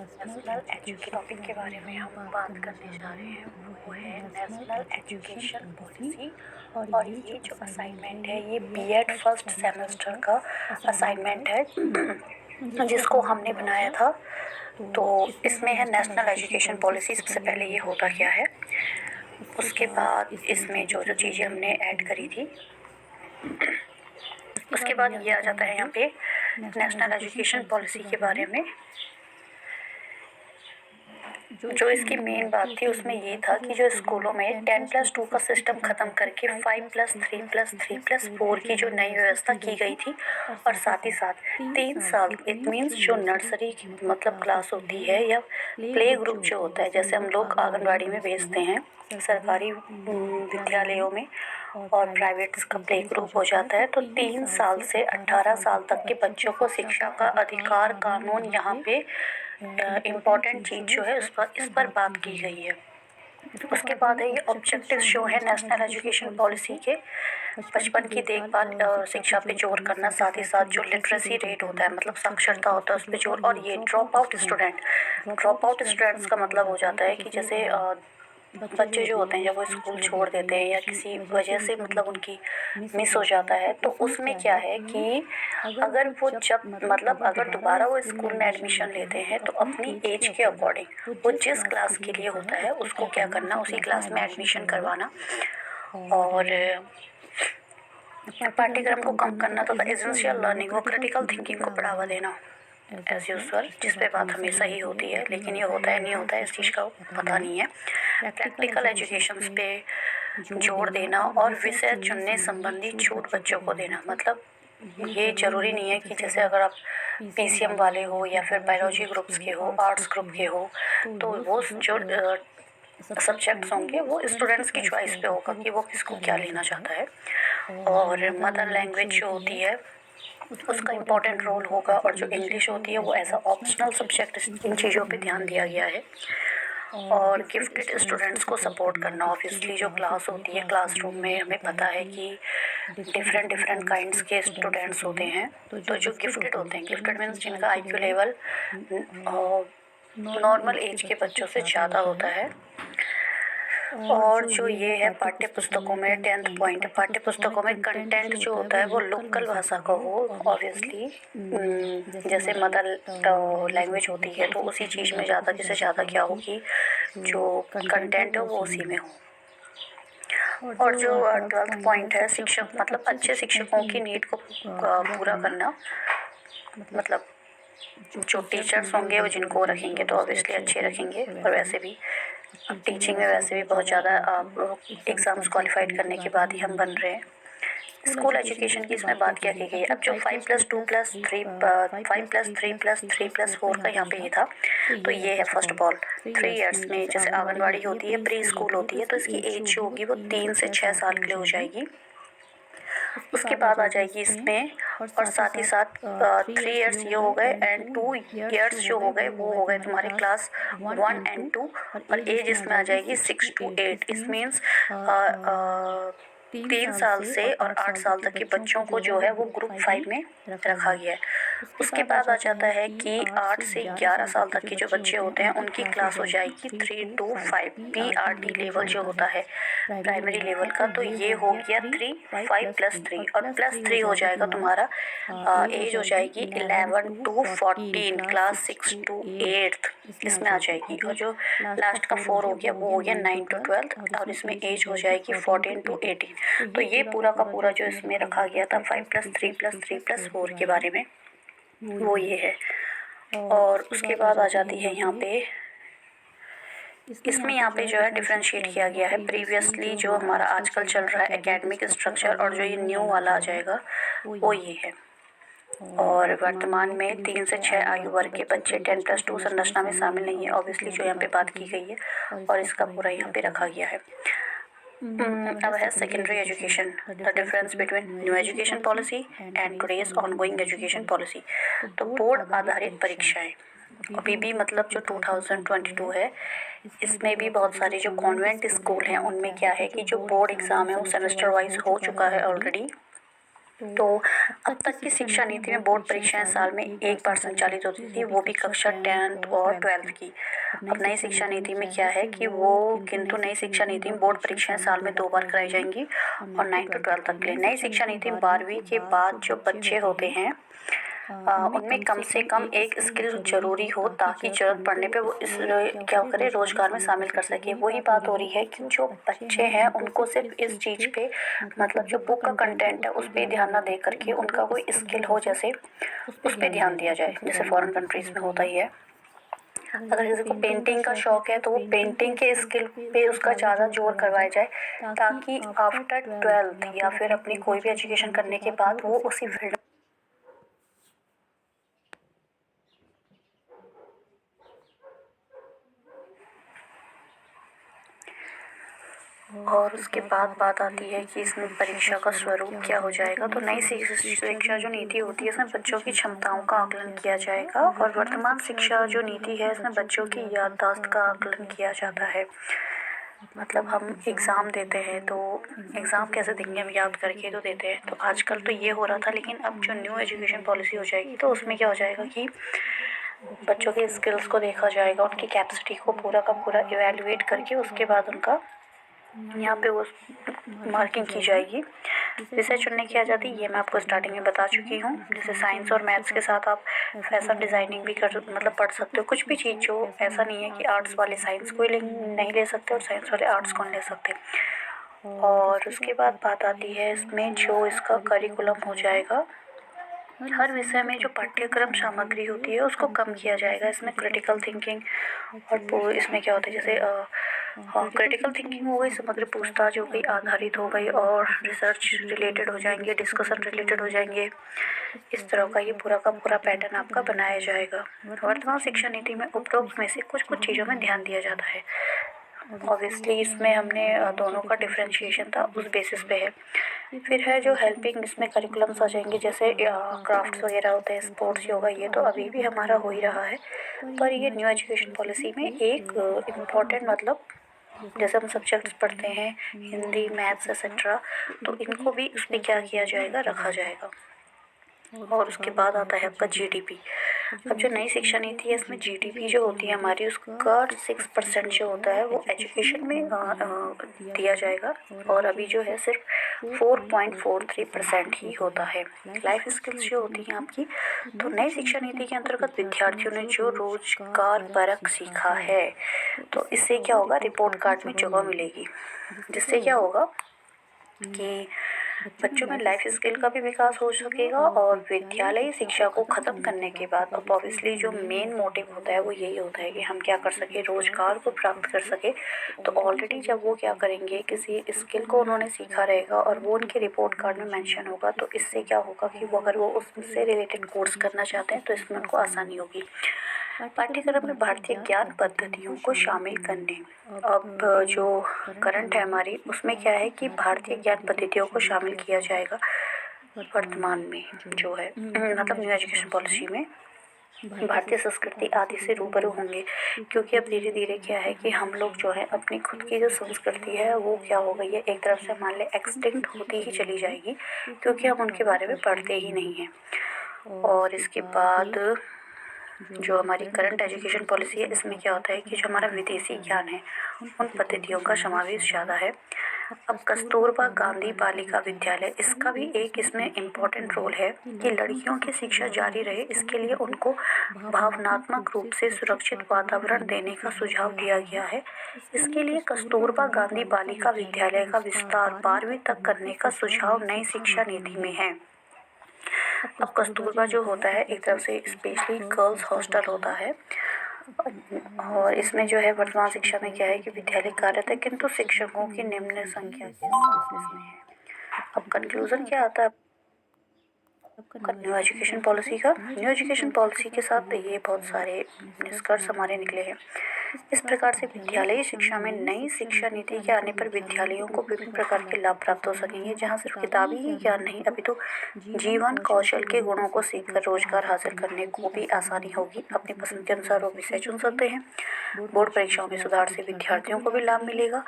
National education topic के बारे में हम बात करने जा रहे हैं वो है नेशनल एजुकेशन पॉलिसी। और ये जो असाइनमेंट है ये बीएड फर्स्ट सेमेस्टर का असाइनमेंट है जिसको हमने बनाया था। तो इसमें है नेशनल एजुकेशन पॉलिसी। सबसे पहले ये होता क्या है, उसके बाद इसमें जो जो चीज़ें हमने ऐड करी थी, उसके बाद ये आ जाता है यहाँ पे नेशनल एजुकेशन पॉलिसी के बारे में। जो इसकी मेन बात थी उसमें ये था कि जो स्कूलों में 10+2 का सिस्टम ख़त्म करके 5+3+3+4 की जो नई व्यवस्था की गई थी, और साथ ही साथ 3 साल, इट मीन्स जो नर्सरी मतलब क्लास होती है या प्ले ग्रुप जो होता है, जैसे हम लोग आंगनवाड़ी में भेजते हैं सरकारी विद्यालयों में, और प्राइवेट्स का प्ले ग्रुप हो जाता है, तो 3 साल से 18 साल तक के बच्चों को शिक्षा का अधिकार कानून यहाँ पे इम्पॉर्टेंट चीज़ जो है इस पर बात की गई है। उसके बाद है ये ऑब्जेक्टिव्स जो है नेशनल एजुकेशन पॉलिसी के, बचपन की देखभाल शिक्षा पे जोर करना, साथ ही साथ जो लिटरेसी रेट होता है मतलब साक्षरता होता है उस पर जोर, और ये ड्रॉप आउट स्टूडेंट्स का मतलब हो जाता है कि जैसे बच्चे जो होते हैं जब वो स्कूल छोड़ देते हैं या किसी वजह से मतलब उनकी मिस हो जाता है, तो उसमें क्या है कि अगर वो जब मतलब अगर दोबारा वो स्कूल में एडमिशन लेते हैं तो अपनी एज के अकॉर्डिंग वो जिस क्लास के लिए होता है उसको क्या करना, उसी क्लास में एडमिशन करवाना, और पाठ्यक्रम को कम करना तथा एसेंशियल लर्निंग व क्रिटिकल थिंकिंग को बढ़ावा देना एज यूजुअल, जिस पे बात हमेशा ही होती है, लेकिन ये होता है नहीं होता है इस चीज़ का पता नहीं है। प्रैक्टिकल एजुकेशन पे जोर देना और विषय चुनने संबंधी छूट बच्चों को देना, मतलब ये ज़रूरी नहीं है कि जैसे अगर आप पीसीएम वाले हो या फिर बायोलॉजी ग्रुप्स के हो, आर्ट्स ग्रुप के हो, तो वो जो सब्जेक्ट्स होंगे वो स्टूडेंट्स की चॉइस पे होगा कि वो किसको क्या लेना चाहता है। और मदर लैंग्वेज जो होती है उसका इम्पॉर्टेंट रोल होगा, और जो इंग्लिश होती है वो एज अ ऑप्शनल सब्जेक्ट, इन चीज़ों पे ध्यान दिया गया है। और गिफ्टेड स्टूडेंट्स को सपोर्ट करना, ऑब्वियसली जो क्लास होती है क्लासरूम में हमें पता है कि डिफरेंट काइंड्स के स्टूडेंट्स होते हैं, तो जो गिफ्टेड होते हैं, गिफ्टेड मीन्स जिनका आईक्यू लेवल नॉर्मल एज के बच्चों से ज़्यादा होता है। और जो ये है पाठ्य पुस्तकों में 10th पॉइंट, पाठ्य पुस्तकों में कंटेंट जो होता है वो लोकल भाषा का हो, ऑब्वियसली जैसे मदर लैंग्वेज होती है तो उसी चीज़ में ज़्यादा से ज़्यादा क्या हो कि जो कंटेंट है वो उसी में हो। और जो 12th पॉइंट है शिक्षक मतलब अच्छे शिक्षकों की नीड को पूरा करना, मतलब जो टीचर्स होंगे वो जिनको रखेंगे तो ऑब्वियसली अच्छे रखेंगे, और वैसे भी अब टीचिंग में वैसे भी बहुत ज़्यादा एग्ज़ाम्स क्वालिफाइड करने के बाद ही हम बन रहे हैं। स्कूल एजुकेशन की इसमें बात क्या की गई है। अब जो 5+2+3+3+3+4 का यहाँ पे ये था, तो ये है फर्स्ट ऑफ ऑल 3 ईयर्स में जैसे आंगनवाड़ी होती है, प्री स्कूल होती है, तो इसकी एज जो होगी वो 3 से 6 साल के लिए हो जाएगी। उसके बाद आ जाएगी इसमें, और साथ ही साथ 3 ईयर्स ये हो गए एंड 2 ईयर्स जो हो गए वो हो गए तुम्हारे क्लास 1 एंड 2, और एज इसमें आ जाएगी 6 to 8। इस मीन्स 3 साल से और 8 साल तक के बच्चों को जो है वो ग्रुप 5 में रखा गया है। उसके बाद आ जाता है कि 8 से 11 साल तक के जो बच्चे होते हैं उनकी क्लास हो जाएगी 3 to 5, PRD लेवल जो होता है प्राइमरी लेवल का, तो ये हो गया 3, 5+3, और +3 हो जाएगा तुम्हारा एज हो जाएगी 11 to 14, क्लास 6 to 8 इसमें आ जाएगी, और जो लास्ट का 4 हो गया वो हो गया 9 to 12, और इसमें एज हो जाएगी 14 to 18। तो ये पूरा का पूरा जो इसमें रखा गया था 5+3+3+4 के बारे में वो ये है। और उसके बाद आ जाती है यहाँ पे, इसमें यहाँ पे जो है डिफ्रेंशिएट किया गया है प्रीवियसली जो हमारा आजकल चल रहा है एकेडमिक स्ट्रक्चर, और जो ये न्यू वाला आ जाएगा वो ये है। और वर्तमान में 3 से 6 आयु वर्ग के बच्चे 10+2 संरचना में शामिल नहीं है, ऑब्वियसली जो यहाँ पे बात की गई है, और इसका पूरा यहाँ पे रखा गया है। अब है secondary education, the difference between new education policy and today's ongoing education policy. तो बोर्ड आधारित परीक्षाएं अभी भी मतलब जो 2022 है इसमें भी बहुत सारे जो कॉन्वेंट स्कूल हैं उनमें क्या है कि जो बोर्ड एग्ज़ाम है वो सेमेस्टर वाइज हो चुका है ऑलरेडी, तो अब तक की शिक्षा नीति में बोर्ड परीक्षाएं साल में एक बार संचालित होती थी, वो भी कक्षा 10th और 12th की। अब नई शिक्षा नीति में क्या है कि किंतु नई शिक्षा नीति में बोर्ड परीक्षाएं साल में 2 बार कराई जाएंगी और 9 to 12 तक के लिए। नई शिक्षा नीति में 12वीं के बाद जो बच्चे होते हैं उनमें कम से कम एक स्किल जरूरी हो ताकि जरूरत पड़ने पे वो इस क्या करे, रोजगार में शामिल कर सके। वही बात हो रही है कि जो बच्चे हैं उनको सिर्फ इस चीज़ पे, मतलब जो बुक का कंटेंट है उस पर ध्यान ना दे करके उनका कोई स्किल हो, जैसे उस पर ध्यान दिया जाए, जैसे फॉरेन कंट्रीज में होता ही है। अगर किसी को पेंटिंग का शौक है तो वो पेंटिंग के स्किल पे उसका ज़्यादा जोर करवाया जाए ताकि आफ्टर 12th या फिर अपनी कोई भी एजुकेशन करने के बाद वो उसी फील्ड और उसके बाद बात आती है कि इसमें परीक्षा का स्वरूप क्या हो जाएगा। तो नई शिक्षा जो नीति होती है इसमें बच्चों की क्षमताओं का आकलन किया जाएगा और वर्तमान शिक्षा जो नीति है इसमें बच्चों की याददाश्त का आकलन किया जाता है। मतलब हम एग्ज़ाम देते हैं तो एग्ज़ाम कैसे देंगे, हम याद करके तो देते हैं। तो आजकल तो ये हो रहा था, लेकिन अब जो न्यू एजुकेशन पॉलिसी हो जाएगी तो उसमें क्या हो जाएगा कि बच्चों के स्किल्स को देखा जाएगा, उनकी कैपेसिटी को पूरा का पूरा इवैल्यूएट करके उसके बाद उनका यहाँ पे वो मार्किंग की जाएगी। विषय चुनने की आ जाती है, ये मैं आपको स्टार्टिंग में बता चुकी हूँ। जैसे साइंस और मैथ्स के साथ आप फैशन डिज़ाइनिंग भी पढ़ सकते हो। कुछ भी चीज़ जो ऐसा नहीं है कि आर्ट्स वाले साइंस को नहीं ले सकते और साइंस वाले आर्ट्स को नहीं ले सकते। और उसके बाद बात आती है इसमें जो इसका करिकुलम हो जाएगा, हर विषय में जो पाठ्यक्रम सामग्री होती है उसको कम किया जाएगा। इसमें क्रिटिकल थिंकिंग और इसमें क्या होता है, जैसे क्रिटिकल थिंकिंग हो गई, समग्र पूछताछ हो गई, आधारित हो गई और रिसर्च रिलेटेड हो जाएंगे, डिस्कशन रिलेटेड हो जाएंगे। इस तरह का ये पूरा का पूरा पैटर्न आपका बनाया जाएगा। वर्तमान शिक्षा नीति में उपरोक्त में से कुछ कुछ चीज़ों में ध्यान दिया जाता है। ऑब्वियसली इसमें हमने दोनों का डिफ्रेंशिएशन था उस बेसिस पे है। फिर है जो हेल्पिंग, इसमें करिकुलम्स आ जाएंगे, जैसे क्राफ्ट्स वगैरह होते हैं, स्पोर्ट्स, योगा, ये तो अभी भी हमारा हो ही रहा है। पर ये न्यू एजुकेशन पॉलिसी में एक इम्पॉर्टेंट, मतलब जैसे हम सब्जेक्ट्स पढ़ते हैं हिंदी, मैथ्स एक्सेट्रा, तो इनको भी उसमें क्या किया जाएगा, रखा जाएगा। और उसके बाद आता है आपका जीडीपी। अब जो नई शिक्षा नीति है इसमें जीडीपी जो होती है हमारी, उसका 6% जो होता है वो एजुकेशन में दिया जाएगा और अभी जो है सिर्फ 4.43% ही होता है। लाइफ स्किल्स जो होती हैं आपकी, तो नई शिक्षा नीति के अंतर्गत विद्यार्थियों ने जो रोजगार परक सीखा है तो इससे क्या होगा, रिपोर्ट कार्ड में जगह मिलेगी, जिससे क्या होगा कि बच्चों में लाइफ स्किल का भी विकास हो सकेगा। और विद्यालयी शिक्षा को ख़त्म करने के बाद अब ऑब्वियसली जो मेन मोटिव होता है वो यही होता है कि हम क्या कर सके, रोज़गार को प्राप्त कर सके। तो ऑलरेडी जब वो क्या करेंगे, किसी स्किल को उन्होंने सीखा रहेगा और वो उनके रिपोर्ट कार्ड में मेंशन होगा, तो इससे क्या होगा कि वो अगर वो उससे रिलेटेड कोर्स करना चाहते हैं तो इसमें उनको आसानी होगी। पाठ्यक्रम में भारतीय ज्ञान पद्धतियों को शामिल करने, अब जो करंट है हमारी उसमें क्या है कि भारतीय ज्ञान पद्धतियों को शामिल किया जाएगा वर्तमान में जो है, मतलब न्यू एजुकेशन पॉलिसी में भारतीय संस्कृति आदि से रूबरू होंगे। क्योंकि अब धीरे धीरे क्या है कि हम लोग जो है अपनी खुद की जो संस्कृति है वो क्या हो गई है, एक तरफ से मान ले एक्सटिंक्ट होती ही चली जाएगी क्योंकि हम उनके बारे में पढ़ते ही नहीं हैं। और इसके बाद जो हमारी करंट एजुकेशन पॉलिसी है इसमें क्या होता है कि जो हमारा विदेशी ज्ञान है उन पद्धतियों का समावेश ज़्यादा है। अब कस्तूरबा गांधी बालिका विद्यालय, इसका भी एक इसमें इम्पॉर्टेंट रोल है कि लड़कियों की शिक्षा जारी रहे, इसके लिए उनको भावनात्मक रूप से सुरक्षित वातावरण देने का सुझाव दिया गया है। इसके लिए कस्तूरबा गांधी बालिका विद्यालय का विस्तार 12वीं तक करने का सुझाव नई शिक्षा नीति में है। अब कस्तूरबा जो होता है एक तरफ से स्पेशली गर्ल्स हॉस्टल होता है और इसमें जो है वर्तमान शिक्षा में क्या है कि विद्यालय कार्यरत है किंतु शिक्षकों की निम्न संख्या के साथ इसमें है। अब कंक्लूजन क्या आता है, न्यू एजुकेशन पॉलिसी का। न्यू एजुकेशन पॉलिसी के साथ ये बहुत सारे निष्कर्ष हमारे निकले हैं। इस प्रकार से विद्यालयी शिक्षा में नई शिक्षा नीति के आने पर विद्यालयों को विभिन्न प्रकार के लाभ प्राप्त हो सकेंगे, जहाँ सिर्फ किताबी ही ज्ञान नहीं अपितु जीवन कौशल के गुणों को सीखकर रोजगार हासिल करने को भी आसानी होगी। अपनी पसंद के अनुसार वो विषय चुन सकते हैं। बोर्ड परीक्षाओं में सुधार से विद्यार्थियों को भी लाभ मिलेगा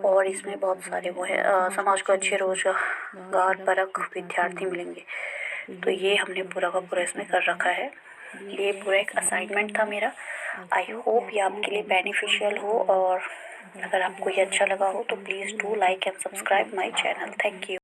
और इसमें बहुत सारे वो है समाज को अच्छे रोजगार परक विद्यार्थी मिलेंगे। तो ये हमने पूरा का पूरा इसमें कर रखा है। ये पूरा एक असाइनमेंट था मेरा। आई होप ये आपके लिए बेनिफिशियल हो और अगर आपको ये अच्छा लगा हो तो please do like and subscribe my channel. Thank you.